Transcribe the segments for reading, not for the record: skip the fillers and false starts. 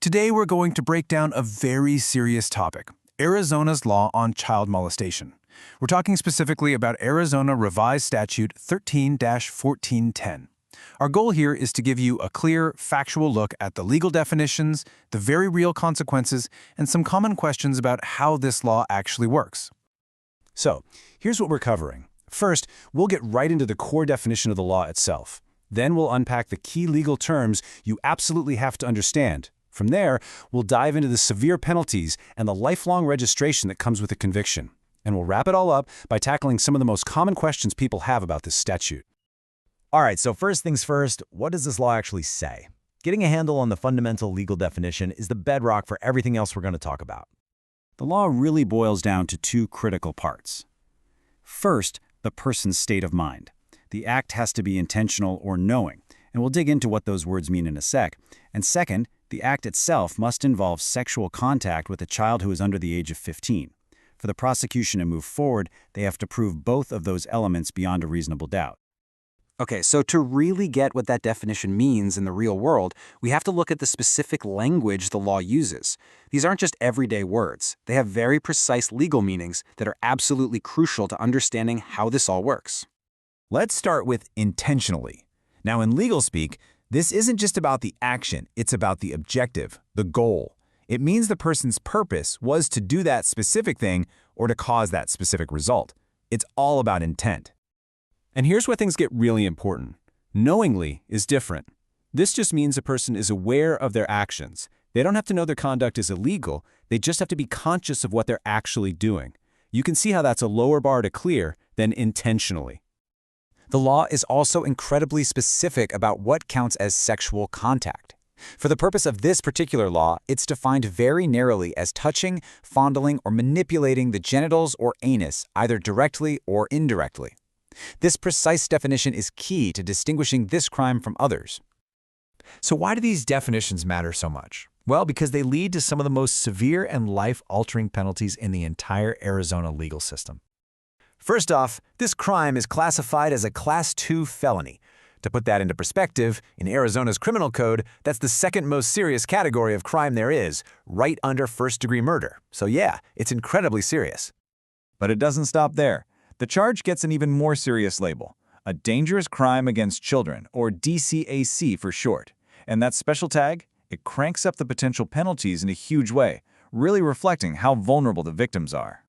Today we're going to break down a very serious topic, Arizona's law on child molestation. We're talking specifically about Arizona Revised Statute 13-1410. Our goal here is to give you a clear, factual look at the legal definitions, the very real consequences, and some common questions about how this law actually works. So, here's what we're covering. First, we'll get right into the core definition of the law itself. Then we'll unpack the key legal terms you absolutely have to understand. From there, we'll dive into the severe penalties and the lifelong registration that comes with a conviction. And we'll wrap it all up by tackling some of the most common questions people have about this statute. All right, so first things first, what does this law actually say? Getting a handle on the fundamental legal definition is the bedrock for everything else we're going to talk about. The law really boils down to two critical parts. First, the person's state of mind. The act has to be intentional or knowing, and we'll dig into what those words mean in a sec. And second, the act itself must involve sexual contact with a child who is under the age of 15. For the prosecution to move forward, they have to prove both of those elements beyond a reasonable doubt. Okay, so to really get what that definition means in the real world, we have to look at the specific language the law uses. These aren't just everyday words. They have very precise legal meanings that are absolutely crucial to understanding how this all works. Let's start with intentionally. Now, in legal speak, this isn't just about the action, it's about the objective, the goal. It means the person's purpose was to do that specific thing or to cause that specific result. It's all about intent. And here's where things get really important. Knowingly is different. This just means a person is aware of their actions. They don't have to know their conduct is illegal. They just have to be conscious of what they're actually doing. You can see how that's a lower bar to clear than intentionally. The law is also incredibly specific about what counts as sexual contact. For the purpose of this particular law, it's defined very narrowly as touching, fondling, or manipulating the genitals or anus, either directly or indirectly. This precise definition is key to distinguishing this crime from others. So why do these definitions matter so much? Well, because they lead to some of the most severe and life-altering penalties in the entire Arizona legal system. First off, this crime is classified as a Class II felony. To put that into perspective, in Arizona's criminal code, that's the second most serious category of crime there is, right under first-degree murder. So yeah, it's incredibly serious. But it doesn't stop there. The charge gets an even more serious label, a dangerous crime against children, or DCAC for short. And that special tag, it cranks up the potential penalties in a huge way, really reflecting how vulnerable the victims are.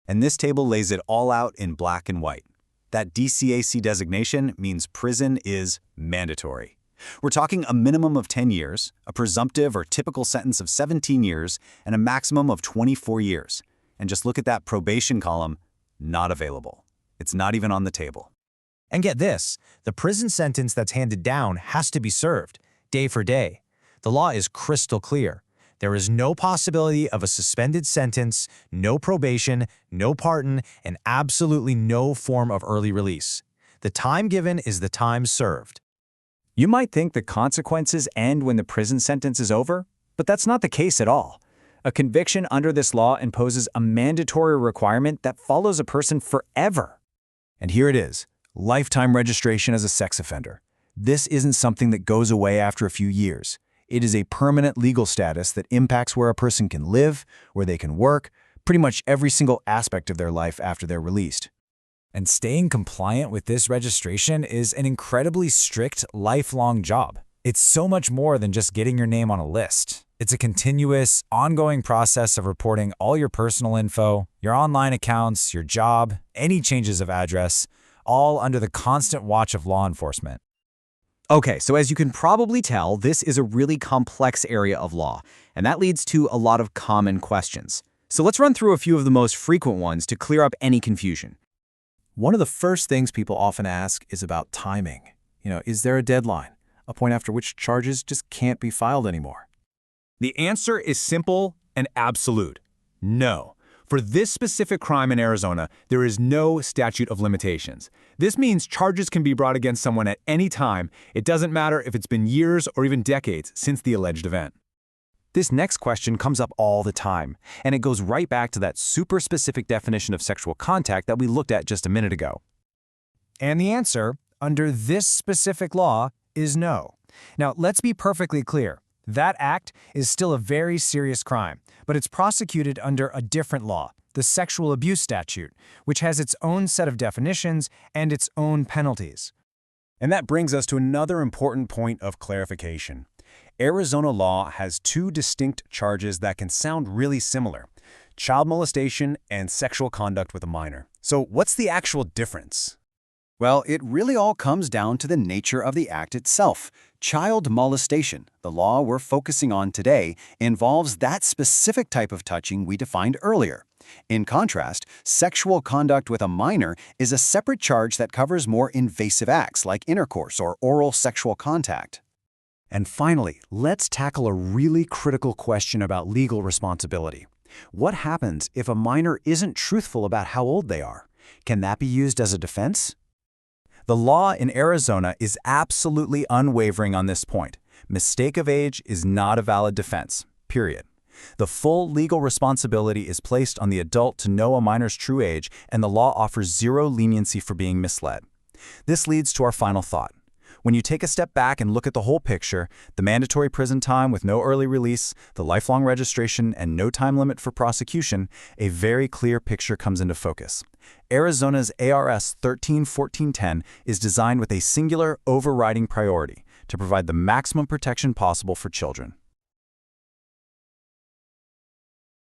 And this table lays it all out in black and white. That DCAC designation means prison is mandatory. We're talking a minimum of 10 years, a presumptive or typical sentence of 17 years, and a maximum of 24 years. And just look at that probation column. Not available. It's not even on the table. And get this, the prison sentence that's handed down has to be served, day for day. The law is crystal clear. There is no possibility of a suspended sentence, no probation, no pardon, and absolutely no form of early release. The time given is the time served. You might think the consequences end when the prison sentence is over, but that's not the case at all. A conviction under this law imposes a mandatory requirement that follows a person forever. And here it is, lifetime registration as a sex offender. This isn't something that goes away after a few years. It is a permanent legal status that impacts where a person can live, where they can work, pretty much every single aspect of their life after they're released. And staying compliant with this registration is an incredibly strict, lifelong job. It's so much more than just getting your name on a list. It's a continuous, ongoing process of reporting all your personal info, your online accounts, your job, any changes of address, all under the constant watch of law enforcement. Okay, so as you can probably tell, this is a really complex area of law, and that leads to a lot of common questions. So let's run through a few of the most frequent ones to clear up any confusion. One of the first things people often ask is about timing. Is there a deadline? A point after which charges just can't be filed anymore? The answer is simple and absolute. No. For this specific crime in Arizona, there is no statute of limitations. This means charges can be brought against someone at any time. It doesn't matter if it's been years or even decades since the alleged event. This next question comes up all the time, and it goes right back to that super specific definition of sexual contact that we looked at just a minute ago. And the answer, under this specific law, is no. Now, let's be perfectly clear. That act is still a very serious crime, but it's prosecuted under a different law, the Sexual Abuse Statute, which has its own set of definitions and its own penalties. And that brings us to another important point of clarification. Arizona law has two distinct charges that can sound really similar: child molestation and sexual conduct with a minor. So what's the actual difference? Well, it really all comes down to the nature of the act itself. Child molestation, the law we're focusing on today, involves that specific type of touching we defined earlier. In contrast, sexual conduct with a minor is a separate charge that covers more invasive acts like intercourse or oral sexual contact. And finally, let's tackle a really critical question about legal responsibility. What happens if a minor isn't truthful about how old they are? Can that be used as a defense? The law in Arizona is absolutely unwavering on this point. Mistake of age is not a valid defense, period. The full legal responsibility is placed on the adult to know a minor's true age, and the law offers zero leniency for being misled. This leads to our final thought. When you take a step back and look at the whole picture, the mandatory prison time with no early release, the lifelong registration, and no time limit for prosecution, a very clear picture comes into focus. Arizona's ARS 13-1410 is designed with a singular overriding priority: to provide the maximum protection possible for children.